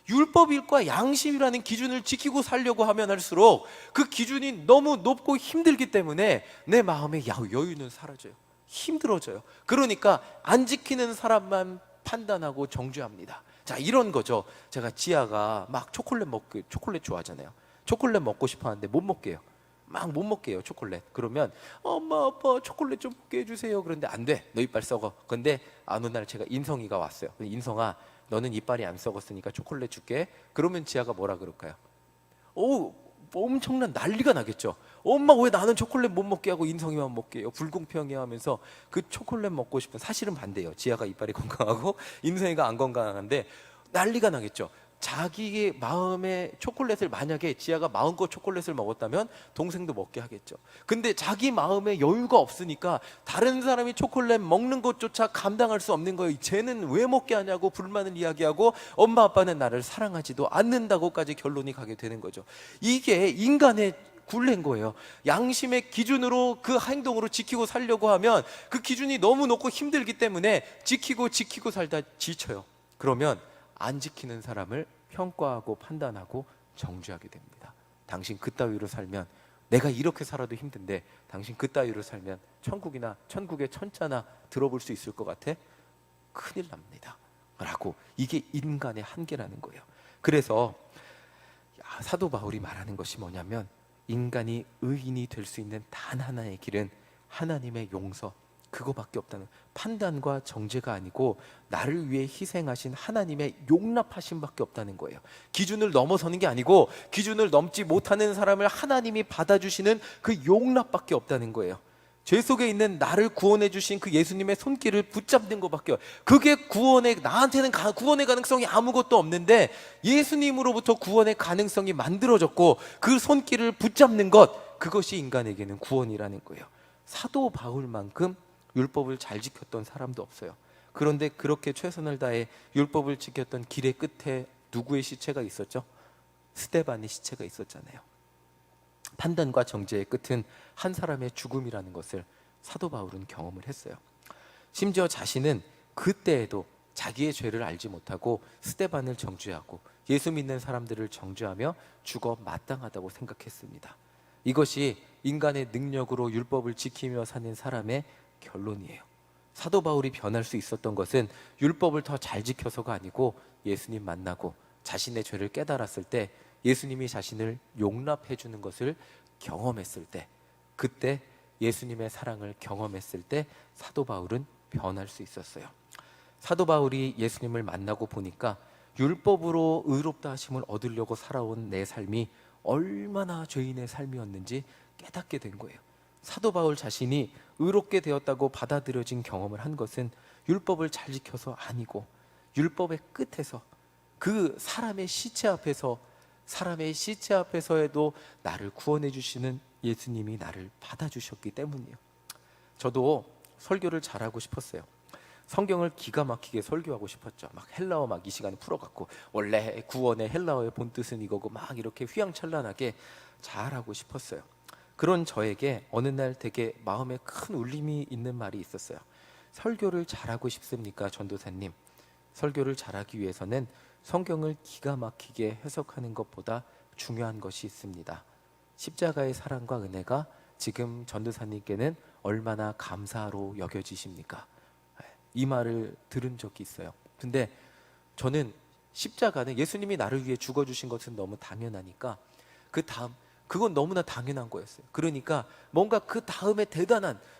율법일과 양심이라는 기준을 지키고 살려고 하면 할수록 그 기준이 너무 높고 힘들기 때문에 내 마음의 여유는 사라져요. 힘들어져요. 그러니까 안 지키는 사람만 판단하고 정죄합니다. 자, 이런 거죠. 제가 지아가 막 초콜릿 좋아하잖아요. 초콜릿 먹고 싶어 하는데 못 먹게 해요. 막 못 먹게 해요, 초콜릿. 그러면 엄마, 아빠 초콜릿 좀 먹게 해주세요. 그런데 안 돼, 너 이빨 썩어. 근데 어느 날 제가 인성이가 왔어요. 인성아, 너는 이빨이 안 썩었으니까 초콜릿 줄게. 그러면 지아가 뭐라 그럴까요? 엄청난 난리가 나겠죠. 엄마, 왜 나는 초콜릿 못 먹게 하고 인성이만 먹게 해요? 불공평해 하면서 그 초콜릿 먹고 싶은, 사실은 반대예요. 지아가 이빨이 건강하고 인성이가 안 건강한데 난리가 나겠죠. 자기의 마음의 초콜릿을, 만약에 지아가 마음껏 초콜릿을 먹었다면 동생도 먹게 하겠죠. 근데 자기 마음에 여유가 없으니까 다른 사람이 초콜릿 먹는 것조차 감당할 수 없는 거예요. 쟤는 왜 먹게 하냐고 불만을 이야기하고 엄마 아빠는 나를 사랑하지도 않는다고까지 결론이 가게 되는 거죠. 이게 인간의 굴레인 거예요. 양심의 기준으로 그 행동으로 지키고 살려고 하면 그 기준이 너무 높고 힘들기 때문에 지키고 살다 지쳐요. 그러면 안 지키는 사람을 평가하고 판단하고 정죄하게 됩니다. 당신 그따위로 살면, 내가 이렇게 살아도 힘든데 당신 그따위로 살면 천국의 천자나 들어볼 수 있을 것 같아? 큰일 납니다 라고. 이게 인간의 한계라는 거예요. 그래서 사도 바울이 말하는 것이 뭐냐면, 인간이 의인이 될 수 있는 단 하나의 길은 하나님의 용서, 그거밖에 없다는, 판단과 정죄가 아니고 나를 위해 희생하신 하나님의 용납하심밖에 없다는 거예요. 기준을 넘어서는 게 아니고 기준을 넘지 못하는 사람을 하나님이 받아주시는 그 용납밖에 없다는 거예요. 죄 속에 있는 나를 구원해 주신 그 예수님의 손길을 붙잡는 것밖에, 그게 나한테는 구원의 가능성이 아무것도 없는데 예수님으로부터 구원의 가능성이 만들어졌고 그 손길을 붙잡는 것, 그것이 인간에게는 구원이라는 거예요. 사도 바울만큼 율법을 잘 지켰던 사람도 없어요. 그런데 그렇게 최선을 다해 율법을 지켰던 길의 끝에 누구의 시체가 있었죠? 스데반의 시체가 있었잖아요. 판단과 정죄의 끝은 한 사람의 죽음이라는 것을 사도 바울은 경험을 했어요. 심지어 자신은 그때에도 자기의 죄를 알지 못하고 스데반을 정죄하고 예수 믿는 사람들을 정죄하며 죽어 마땅하다고 생각했습니다. 이것이 인간의 능력으로 율법을 지키며 사는 사람의 결론이에요. 사도 바울이 변할 수 있었던 것은 율법을 더 잘 지켜서가 아니고 예수님 만나고 자신의 죄를 깨달았을 때, 예수님이 자신을 용납해 주는 것을 경험했을 때, 그때 예수님의 사랑을 경험했을 때 사도 바울은 변할 수 있었어요. 사도 바울이 예수님을 만나고 보니까 율법으로 의롭다 하심을 얻으려고 살아온 내 삶이 얼마나 죄인의 삶이었는지 깨닫게 된 거예요. 사도 바울 자신이 의롭게 되었다고 받아들여진 경험을 한 것은 율법을 잘 지켜서 아니고 율법의 끝에서, 그 사람의 시체 앞에서에도 나를 구원해 주시는 예수님이 나를 받아주셨기 때문이에요. 저도 설교를 잘하고 싶었어요. 성경을 기가 막히게 설교하고 싶었죠. 막 헬라어 막 이 시간에 풀어갖고 원래 구원의 헬라어의 본뜻은 이거고 막 이렇게 휘황찬란하게 잘하고 싶었어요. 그런 저에게 어느 날 되게 마음에 큰 울림이 있는 말이 있었어요. 설교를 잘하고 싶습니까, 전도사님? 설교를 잘하기 위해서는 성경을 기가 막히게 해석하는 것보다 중요한 것이 있습니다. 십자가의 사랑과 은혜가 지금 전도사님께는 얼마나 감사로 여겨지십니까? 이 말을 들은 적이 있어요. 근데 저는 십자가는 예수님이 나를 위해 죽어주신 것은 너무 당연하니까 그건 너무나 당연한 거였어요. 그러니까 뭔가 그 다음에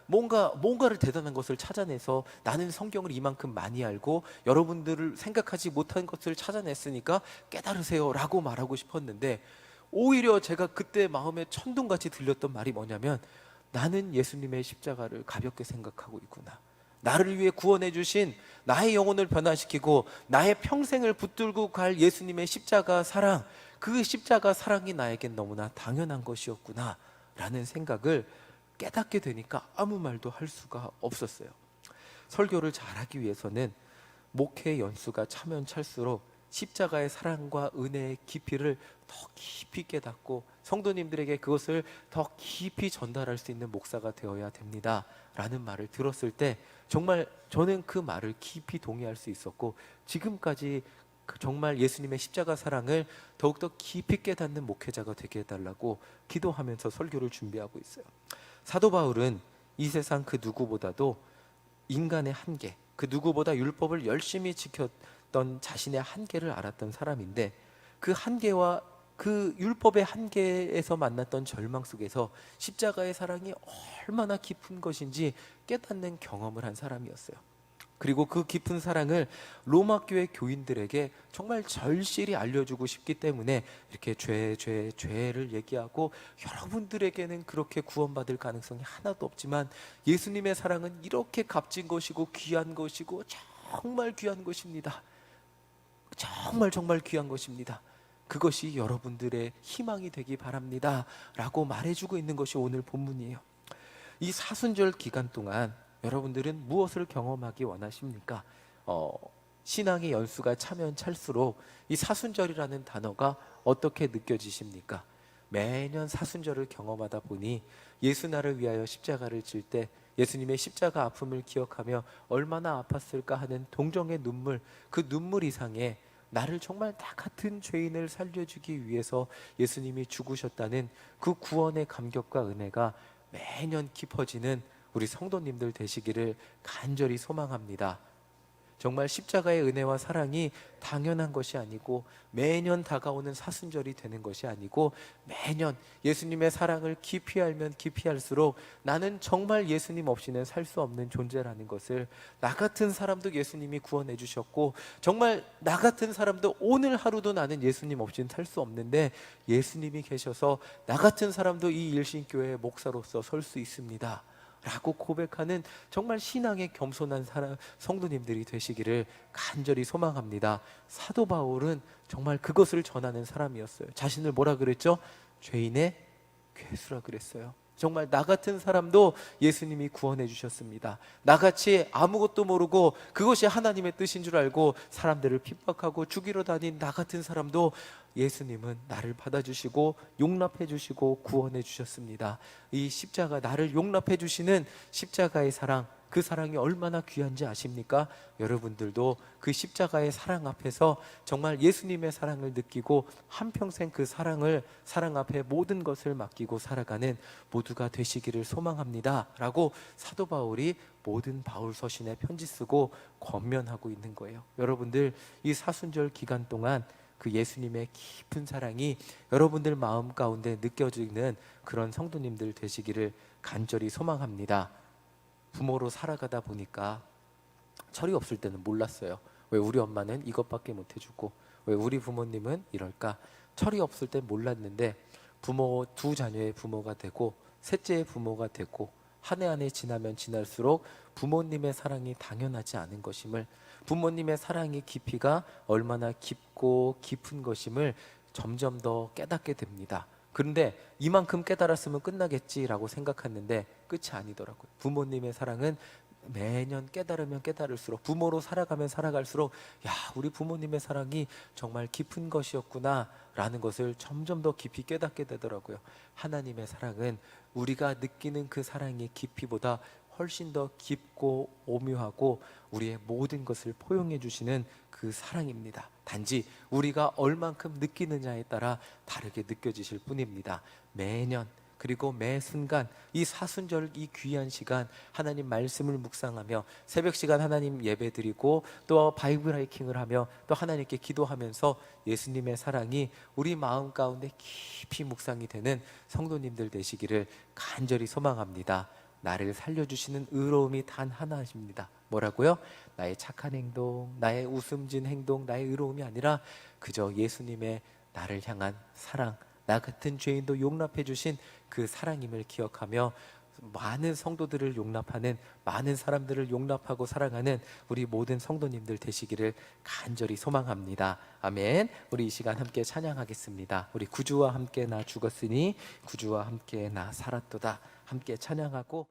뭔가를 대단한 것을 찾아내서, 나는 성경을 이만큼 많이 알고 여러분들을 생각하지 못한 것을 찾아냈으니까 깨달으세요 라고 말하고 싶었는데, 오히려 제가 그때 마음에 천둥같이 들렸던 말이 뭐냐면, 나는 예수님의 십자가를 가볍게 생각하고 있구나. 나를 위해 구원해 주신, 나의 영혼을 변화시키고 나의 평생을 붙들고 갈 예수님의 십자가 사랑, 그 십자가 사랑이 나에겐 너무나 당연한 것이었구나 라는 생각을 깨닫게 되니까 아무 말도 할 수가 없었어요. 설교를 잘하기 위해서는 목회 연수가 차면 찰수록 십자가의 사랑과 은혜의 깊이를 더 깊이 깨닫고 성도님들에게 그것을 더 깊이 전달할 수 있는 목사가 되어야 됩니다 라는 말을 들었을 때 정말 저는 그 말을 깊이 동의할 수 있었고, 지금까지 정말 예수님의 십자가 사랑을 더욱더 깊이 깨닫는 목회자가 되게 해달라고 기도하면서 설교를 준비하고 있어요. 사도 바울은 이 세상 그 누구보다도 인간의 한계, 그 누구보다 율법을 열심히 지켰던 자신의 한계를 알았던 사람인데, 그 한계와 그 율법의 한계에서 만났던 절망 속에서 십자가의 사랑이 얼마나 깊은 것인지 깨닫는 경험을 한 사람이었어요. 그리고 그 깊은 사랑을 로마 교회 교인들에게 정말 절실히 알려주고 싶기 때문에 이렇게 죄를 얘기하고, 여러분들에게는 그렇게 구원받을 가능성이 하나도 없지만 예수님의 사랑은 이렇게 값진 것이고 귀한 것이고 정말 귀한 것입니다. 정말 귀한 것입니다. 그것이 여러분들의 희망이 되기 바랍니다 라고 말해주고 있는 것이 오늘 본문이에요. 이 사순절 기간 동안 여러분들은 무엇을 경험하기 원하십니까? 신앙의 연수가 차면 찰수록 이 사순절이라는 단어가 어떻게 느껴지십니까? 매년 사순절을 경험하다 보니 예수 나를 위하여 십자가를 질 때 예수님의 십자가 아픔을 기억하며 얼마나 아팠을까 하는 동정의 눈물, 그 눈물 이상의 나를 정말 나 같은 죄인을 살려주기 위해서 예수님이 죽으셨다는 그 구원의 감격과 은혜가 매년 깊어지는 우리 성도님들 되시기를 간절히 소망합니다. 정말 십자가의 은혜와 사랑이 당연한 것이 아니고 매년 다가오는 사순절이 되는 것이 아니고 매년 예수님의 사랑을 깊이 알면 깊이 알수록 나는 정말 예수님 없이는 살 수 없는 존재라는 것을, 나 같은 사람도 예수님이 구원해 주셨고 정말 나 같은 사람도 오늘 하루도 나는 예수님 없이는 살 수 없는데 예수님이 계셔서 나 같은 사람도 이 일신교회의 목사로서 설 수 있습니다 라고 고백하는 정말 신앙의 겸손한 성도님들이 되시기를 간절히 소망합니다. 사도 바울은 정말 그것을 전하는 사람이었어요. 자신을 뭐라 그랬죠? 죄인의 괴수라 그랬어요. 정말 나 같은 사람도 예수님이 구원해 주셨습니다. 나같이 아무것도 모르고 그것이 하나님의 뜻인 줄 알고 사람들을 핍박하고 죽이러 다닌 나 같은 사람도 예수님은 나를 받아주시고 용납해 주시고 구원해 주셨습니다. 이 십자가, 나를 용납해 주시는 십자가의 사랑, 그 사랑이 얼마나 귀한지 아십니까? 여러분들도 그 십자가의 사랑 앞에서 정말 예수님의 사랑을 느끼고 한평생 그 사랑 앞에 모든 것을 맡기고 살아가는 모두가 되시기를 소망합니다 라고 사도 바울이 모든 바울 서신에 편지 쓰고 권면하고 있는 거예요. 여러분들 이 사순절 기간 동안 그 예수님의 깊은 사랑이 여러분들 마음 가운데 느껴지는 그런 성도님들 되시기를 간절히 소망합니다. 부모로 살아가다 보니까 철이 없을 때는 몰랐어요. 왜 우리 엄마는 이것밖에 못 해주고 왜 우리 부모님은 이럴까? 철이 없을 때 몰랐는데 부모, 두 자녀의 부모가 되고 셋째의 부모가 되고 한 해 한 해 지나면 지날수록 부모님의 사랑이 당연하지 않은 것임을, 부모님의 사랑의 깊이가 얼마나 깊고 깊은 것임을 점점 더 깨닫게 됩니다. 그런데 이만큼 깨달았으면 끝나겠지라고 생각했는데 끝이 아니더라고요. 부모님의 사랑은 매년 깨달으면 깨달을수록, 부모로 살아가면 살아갈수록 야, 우리 부모님의 사랑이 정말 깊은 것이었구나 라는 것을 점점 더 깊이 깨닫게 되더라고요. 하나님의 사랑은 우리가 느끼는 그 사랑의 깊이보다 훨씬 더 깊고 오묘하고 우리의 모든 것을 포용해 주시는 그 사랑입니다. 단지 우리가 얼만큼 느끼느냐에 따라 다르게 느껴지실 뿐입니다. 매년 그리고 매 순간 이 사순절, 이 귀한 시간 하나님 말씀을 묵상하며 새벽 시간 하나님 예배드리고 또 바이블 하이킹을 하며 또 하나님께 기도하면서 예수님의 사랑이 우리 마음 가운데 깊이 묵상이 되는 성도님들 되시기를 간절히 소망합니다. 나를 살려주시는 의로움이 단 하나입니다. 뭐라고요? 나의 착한 행동, 나의 웃음진 행동, 나의 의로움이 아니라 그저 예수님의 나를 향한 사랑, 나 같은 죄인도 용납해 주신 그 사랑임을 기억하며 많은 성도들을 용납하는, 많은 사람들을 용납하고 사랑하는 우리 모든 성도님들 되시기를 간절히 소망합니다. 아멘. 우리 이 시간 함께 찬양하겠습니다. 우리 구주와 함께 나 죽었으니 구주와 함께 나 살았도다 함께 찬양하고